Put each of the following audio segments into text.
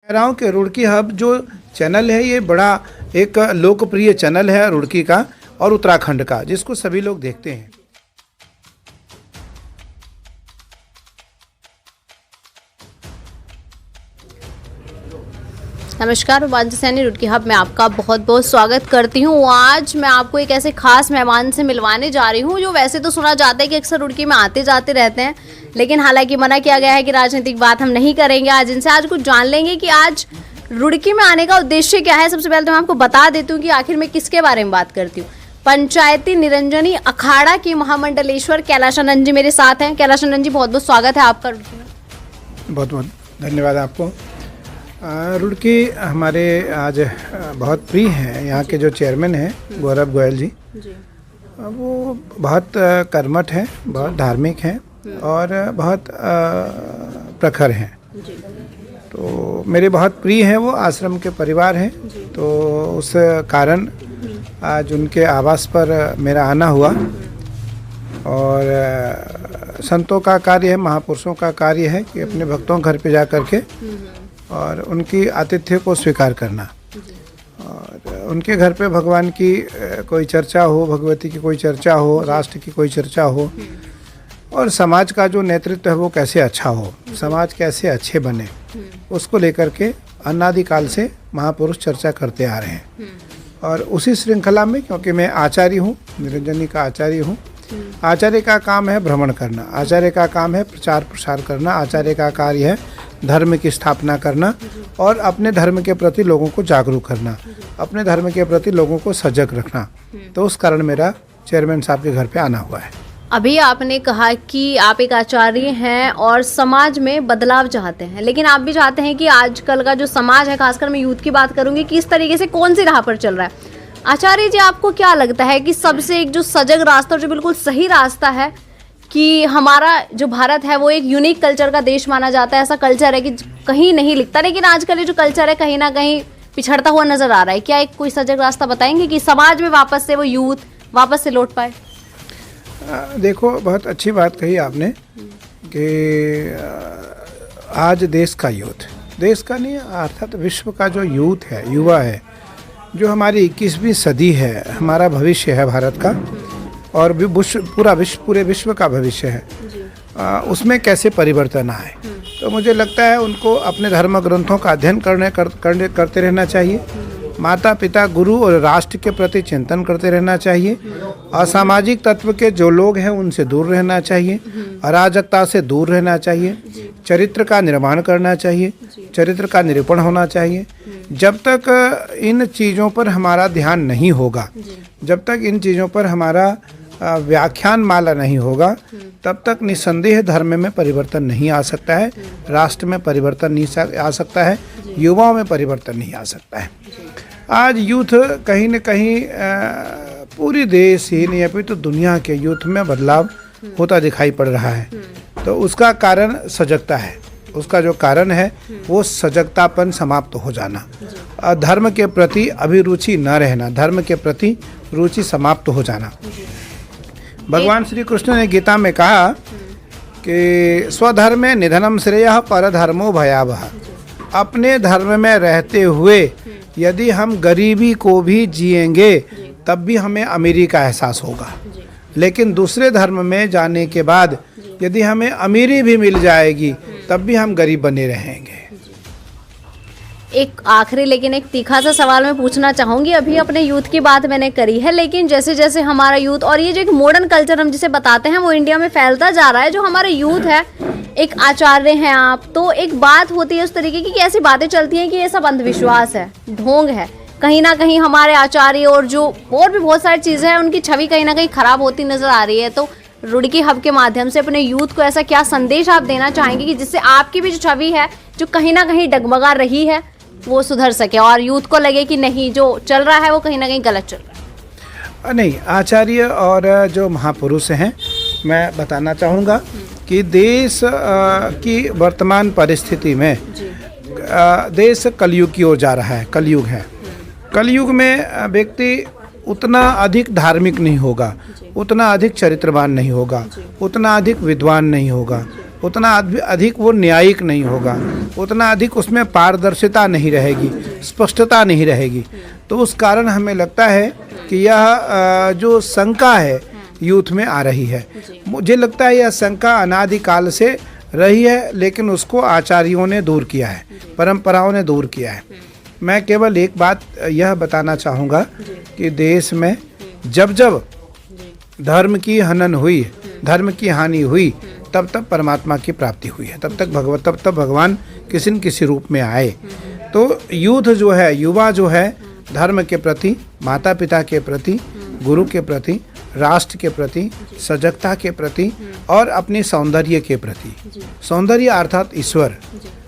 कह रहा हूँ कि रुड़की हब जो चैनल है ये बड़ा एक लोकप्रिय चैनल है रुड़की का और उत्तराखंड का, जिसको सभी लोग देखते हैं। नमस्कार, वांछा सैनी रुड़की हब में आपका बहुत बहुत स्वागत करती हूँ। आज मैं आपको एक ऐसे खास मेहमान से मिलवाने जा रही हूँ जो वैसे तो सुना जाता है कि अक्सर रुड़की में आते जाते रहते हैं, लेकिन हालांकि मना किया गया है कि राजनीतिक बात हम नहीं करेंगे। आज इनसे आज कुछ जान लेंगे कि आज रुड़की में आने का उद्देश्य क्या है। सबसे पहले तो मैं आपको बता देती हूँ कि आखिर मैं किसके बारे में बात करती हूँ। पंचायती निरंजनी अखाड़ा के महामंडलेश्वर कैलाशानंद जी मेरे साथ हैं। कैलाशानंद जी, बहुत बहुत स्वागत है आपका रुड़की में। बहुत बहुत धन्यवाद आपको। रुड़की हमारे आज बहुत प्रिय हैं। यहाँ के जो चेयरमैन हैं गौरव गोयल जी, वो बहुत कर्मठ हैं, बहुत धार्मिक हैं और बहुत प्रखर हैं। तो मेरे बहुत प्रिय हैं, वो आश्रम के परिवार हैं। तो उस कारण आज उनके आवास पर मेरा आना हुआ और संतों का कार्य है, महापुरुषों का कार्य है कि अपने भक्तों घर पे जा कर के और उनकी आतिथ्य को स्वीकार करना और उनके घर पे भगवान की कोई चर्चा हो, भगवती की कोई चर्चा हो, राष्ट्र की कोई चर्चा हो और समाज का जो नेतृत्व है वो कैसे अच्छा हो, समाज कैसे अच्छे बने, उसको लेकर के अनादिकाल से महापुरुष चर्चा करते आ रहे हैं। और उसी श्रृंखला में, क्योंकि मैं आचार्य हूँ, निरंजनी का आचार्य हूँ, आचार्य का काम है भ्रमण करना, आचार्य का काम है प्रचार प्रसार करना, आचार्य का कार्य है धर्म की स्थापना करना और अपने धर्म के प्रति लोगों को जागरूक करना, अपने धर्म के प्रति लोगों को सजग रखना। तो उस कारण मेरा चेयरमैन साहब के घर पे आना हुआ है। अभी आपने कहा कि आप एक आचार्य हैं और समाज में बदलाव चाहते हैं, लेकिन आप भी चाहते हैं कि आजकल का जो समाज है, खासकर मैं यूथ की बात करूंगी, कि इस तरीके से कौन सी राह पर चल रहा है। आचार्य जी, आपको क्या लगता है कि सबसे एक जो सजग रास्ता और जो बिल्कुल सही रास्ता है कि हमारा जो भारत है वो एक यूनिक कल्चर का देश माना जाता है, ऐसा कल्चर है कि कहीं नहीं लिखता, लेकिन आजकल ये जो कल्चर है कहीं ना कहीं पिछड़ता हुआ नजर आ रहा है। क्या एक कोई सजग रास्ता बताएंगे कि समाज में वापस से वो यूथ वापस से लौट पाए? देखो, बहुत अच्छी बात कही आपने कि आज देश का यूथ, देश का नहीं अर्थात विश्व का जो यूथ है, युवा है, जो हमारी 21वीं सदी है, हमारा भविष्य है भारत का और भी पूरे विश्व का भविष्य है, उसमें कैसे परिवर्तन आए। तो मुझे लगता है उनको अपने धर्म ग्रंथों का अध्ययन करते रहना चाहिए, माता पिता गुरु और राष्ट्र के प्रति चिंतन करते रहना चाहिए, असामाजिक तत्व के जो लोग हैं उनसे दूर रहना चाहिए, अराजकता से दूर रहना चाहिए, चरित्र का निर्माण करना चाहिए, चरित्र का निरूपण होना चाहिए। जब तक इन चीज़ों पर हमारा ध्यान नहीं होगा, जब तक इन चीज़ों पर हमारा व्याख्यान माला नहीं होगा, तब तक निस्संदेह धर्म में परिवर्तन नहीं आ सकता है, राष्ट्र में परिवर्तन नहीं आ सकता है, युवाओं में परिवर्तन नहीं आ सकता है। आज यूथ कहीं न कहीं पूरी देश ही नहीं, अभी तो दुनिया के यूथ में बदलाव होता दिखाई पड़ रहा है। तो उसका कारण सजगता है, उसका जो कारण है वो सजगतापन समाप्त हो जाना, धर्म के प्रति अभिरुचि न रहना, धर्म के प्रति रुचि समाप्त हो जाना। भगवान श्री कृष्ण ने गीता में कहा कि स्वधर्मे निधनम श्रेयः परधर्मो भयावह। अपने धर्म में रहते हुए यदि हम गरीबी को भी जिएंगे तब भी हमें अमीरी का एहसास होगा, लेकिन दूसरे धर्म में जाने के बाद यदि हमें अमीरी भी मिल जाएगी तब भी हम गरीब बने रहेंगे। एक आखिरी लेकिन एक तीखा सा सवाल मैं पूछना चाहूँगी। अभी अपने यूथ की बात मैंने करी है, लेकिन जैसे जैसे हमारा यूथ और ये जो एक मॉडर्न कल्चर हम जिसे बताते हैं वो इंडिया में फैलता जा रहा है, जो हमारा यूथ है, एक आचार्य हैं आप, तो एक बात होती है उस तरीके की कि ऐसी बातें चलती हैं कि ये सब अंधविश्वास है, ढोंग है। कहीं ना कहीं हमारे आचार्य और जो और भी बहुत सारी चीज़ें हैं उनकी छवि कहीं ना कहीं खराब होती नजर आ रही है। तो रुड़की हब के माध्यम से अपने यूथ को ऐसा क्या संदेश आप देना चाहेंगे कि जिससे आपकी भी जो छवि है जो कहीं ना कहीं डगमगा रही है वो सुधर सके और यूथ को लगे कि नहीं, जो चल रहा है वो कहीं ना कहीं गलत चल रहा है? नहीं, आचार्य और जो महापुरुष हैं, मैं बताना चाहूँगा कि देश की वर्तमान परिस्थिति में देश कलयुग की ओर जा रहा है, कलयुग है। कलयुग में व्यक्ति उतना अधिक धार्मिक नहीं होगा, उतना अधिक चरित्रवान नहीं होगा, उतना अधिक विद्वान नहीं होगा, उतना अधिक वो न्यायिक नहीं होगा, उतना अधिक उसमें पारदर्शिता नहीं रहेगी, स्पष्टता नहीं रहेगी। तो उस कारण हमें लगता है कि यह जो शंका है यूथ में आ रही है, मुझे लगता है यह शंका अनादिकाल से रही है, लेकिन उसको आचार्यों ने दूर किया है, परंपराओं ने दूर किया है। मैं केवल एक बात यह बताना चाहूँगा कि देश में जब जब धर्म की हनन हुई, धर्म की हानि हुई, तब तब परमात्मा की प्राप्ति हुई है, तब तब भगवान किसी न किसी रूप में आए। तो यूथ जो है, युवा जो है, धर्म के प्रति, माता पिता के प्रति, गुरु के प्रति, राष्ट्र के प्रति, सजगता के प्रति और अपने सौंदर्य के प्रति, सौंदर्य अर्थात ईश्वर,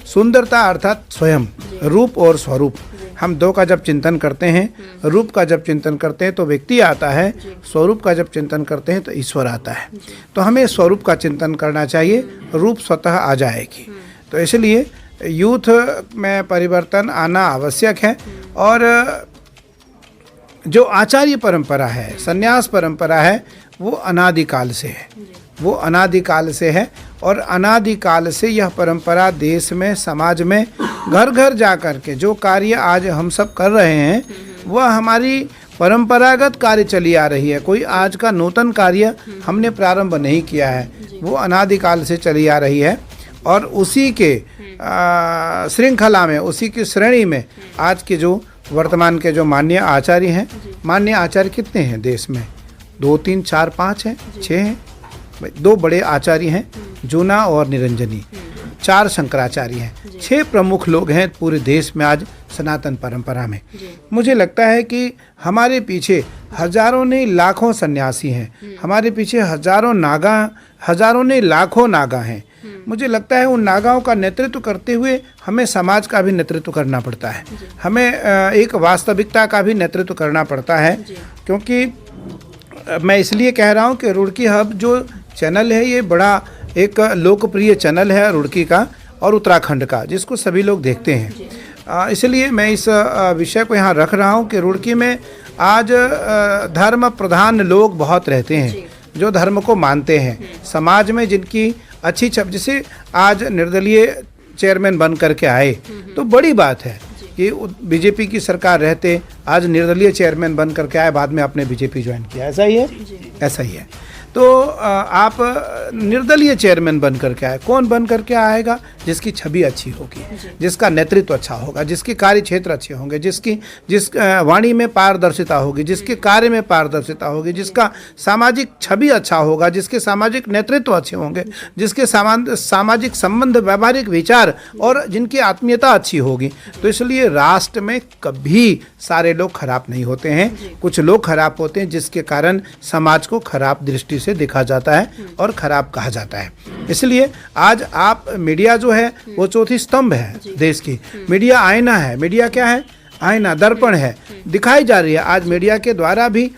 सुंदरता अर्थात स्वयं, रूप और स्वरूप, हम दो का जब चिंतन करते हैं, रूप का जब चिंतन करते हैं तो व्यक्ति आता है, स्वरूप का जब चिंतन करते हैं तो ईश्वर आता है। तो हमें स्वरूप का चिंतन करना चाहिए, रूप स्वतः आ जाएगी। तो इसलिए यूथ में परिवर्तन आना आवश्यक है। और जो आचार्य परंपरा है, संन्यास परंपरा है, वो अनादिकाल से है, वो अनादिकाल से है। और अनादिकाल से यह परंपरा देश में, समाज में, घर घर जा कर के जो कार्य आज हम सब कर रहे हैं, वह हमारी परंपरागत कार्य चली आ रही है। कोई आज का नूतन कार्य हमने प्रारंभ नहीं किया है, वो अनादिकाल से चली आ रही है। और उसी के श्रृंखला में, उसी की श्रेणी में आज के जो वर्तमान के जो मान्य आचार्य हैं, मान्य आचार्य कितने हैं देश में? 2, 3, 4, 5 हैं, 6 हैं। 2 बड़े आचार्य हैं, जूना और निरंजनी, 4 शंकराचार्य हैं, 6 प्रमुख लोग हैं पूरे देश में आज सनातन परंपरा में। मुझे लगता है कि हमारे पीछे हजारों नहीं लाखों सन्यासी हैं, हमारे पीछे हजारों नहीं लाखों नागा हैं। मुझे लगता है उन नागाओं का नेतृत्व करते हुए हमें समाज का भी नेतृत्व करना पड़ता है, हमें एक वास्तविकता का भी नेतृत्व करना पड़ता है। क्योंकि मैं इसलिए कह रहा हूँ कि रुड़की हब जो चैनल है, ये बड़ा एक लोकप्रिय चैनल है रुड़की का और उत्तराखंड का, जिसको सभी लोग देखते हैं। इसलिए मैं इस विषय को यहाँ रख रहा हूँ कि रुड़की में आज धर्म प्रधान लोग बहुत रहते हैं, जो धर्म को मानते हैं, समाज में जिनकी अच्छी छप, जैसे आज निर्दलीय चेयरमैन बन करके आए, तो बड़ी बात है कि बीजेपी की सरकार रहते आज निर्दलीय चेयरमैन बन करके आए, बाद में आपने बीजेपी ज्वाइन किया, ऐसा ही है, ऐसा ही है। तो आप निर्दलीय चेयरमैन बन करके आए, कौन बन करके आएगा? जिसकी छवि अच्छी होगी, जिसका नेतृत्व अच्छा होगा, जिसके कार्य क्षेत्र अच्छे होंगे, जिस वाणी में पारदर्शिता होगी, जिसके कार्य में पारदर्शिता होगी, जिसका सामाजिक छवि अच्छा होगा, जिसके सामाजिक नेतृत्व अच्छे होंगे, जिसके सामाजिक संबंध, व्यावहारिक विचार और जिनकी आत्मीयता अच्छी होगी। तो इसलिए राष्ट्र में कभी सारे लोग खराब नहीं होते हैं, कुछ लोग खराब होते हैं जिसके कारण समाज को खराब दृष्टि से देखा जाता है और खराब कहा जाता है। इसलिए आज आप, मीडिया जो है वो चौथी स्तंभ है देश की, मीडिया आईना है। मीडिया क्या है? आईना, दर्पण है, दिखाई जा रही है। आज मीडिया के द्वारा भी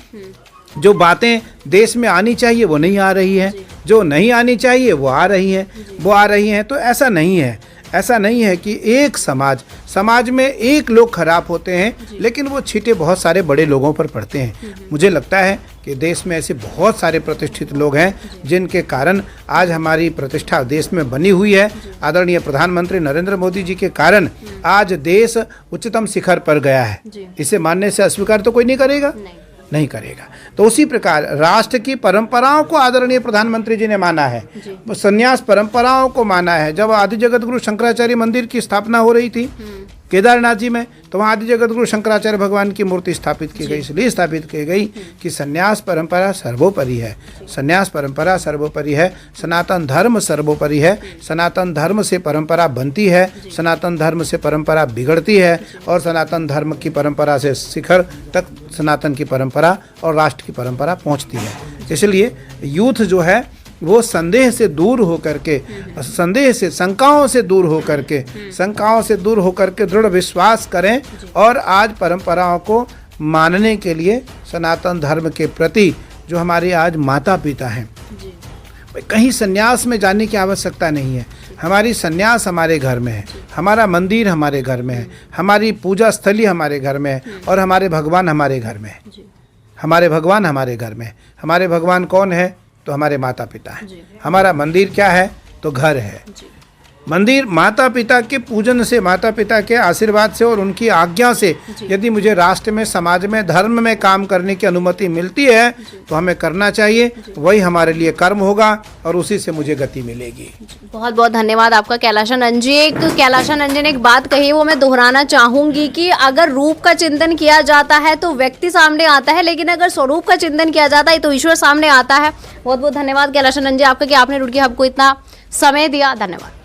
जो बातें देश में आनी चाहिए वो नहीं आ रही है, जो नहीं आनी चाहिए वो आ रही है। तो ऐसा नहीं है कि एक समाज में एक लोग खराब होते हैं, लेकिन वो छींटे बहुत सारे बड़े लोगों पर पड़ते हैं। मुझे लगता है कि देश में ऐसे बहुत सारे प्रतिष्ठित लोग हैं जिनके कारण आज हमारी प्रतिष्ठा देश में बनी हुई है। आदरणीय प्रधानमंत्री नरेंद्र मोदी जी के कारण आज देश उच्चतम शिखर पर गया है। इसे मानने से अस्वीकार तो कोई नहीं करेगा। तो उसी प्रकार राष्ट्र की परंपराओं को आदरणीय प्रधानमंत्री जी ने माना है, संन्यास परंपराओं को माना है। जब आदि जगत गुरु शंकराचार्य मंदिर की स्थापना हो रही थी केदारनाथ जी में, तो वहाँ आदि जगत गुरु शंकराचार्य भगवान की मूर्ति स्थापित की गई, इसलिए स्थापित की गई कि संन्यास परंपरा सर्वोपरि है, संन्यास परंपरा सर्वोपरि है, सनातन धर्म सर्वोपरि है। सनातन धर्म से परंपरा बनती है, सनातन धर्म से परंपरा बिगड़ती है, और सनातन धर्म की परंपरा से शिखर तक सनातन की परंपरा और राष्ट्र की परंपरा पहुँचती है। इसलिए यूथ जो है वो संदेह से दूर होकर के, शंकाओं से दूर होकर के दृढ़ विश्वास करें और आज परंपराओं को मानने के लिए सनातन धर्म के प्रति जो हमारे आज माता पिता हैं, कहीं संन्यास में जाने की आवश्यकता नहीं है। हमारी संन्यास हमारे घर में है, हमारा मंदिर हमारे घर में है, हमारी पूजा स्थली हमारे घर में है, और हमारे भगवान हमारे घर में है। हमारे भगवान कौन है? तो हमारे माता पिता हैं। हमारा मंदिर क्या है? तो घर है। मंदिर माता पिता के पूजन से, माता पिता के आशीर्वाद से और उनकी आज्ञा से यदि मुझे राष्ट्र में, समाज में, धर्म में काम करने की अनुमति मिलती है तो हमें करना चाहिए। वही हमारे लिए कर्म होगा और उसी से मुझे गति मिलेगी। बहुत बहुत धन्यवाद आपका कैलाशानंद जी। एक कैलाशानंद जी ने एक बात कही, वो मैं दोहराना चाहूंगी कि अगर रूप का चिंतन किया जाता है तो व्यक्ति सामने आता है, लेकिन अगर स्वरूप का चिंतन किया जाता है तो ईश्वर सामने आता है। बहुत बहुत धन्यवाद कैलाशानंद जी आपका कि आपने रुड़की हब को इतना समय दिया। धन्यवाद।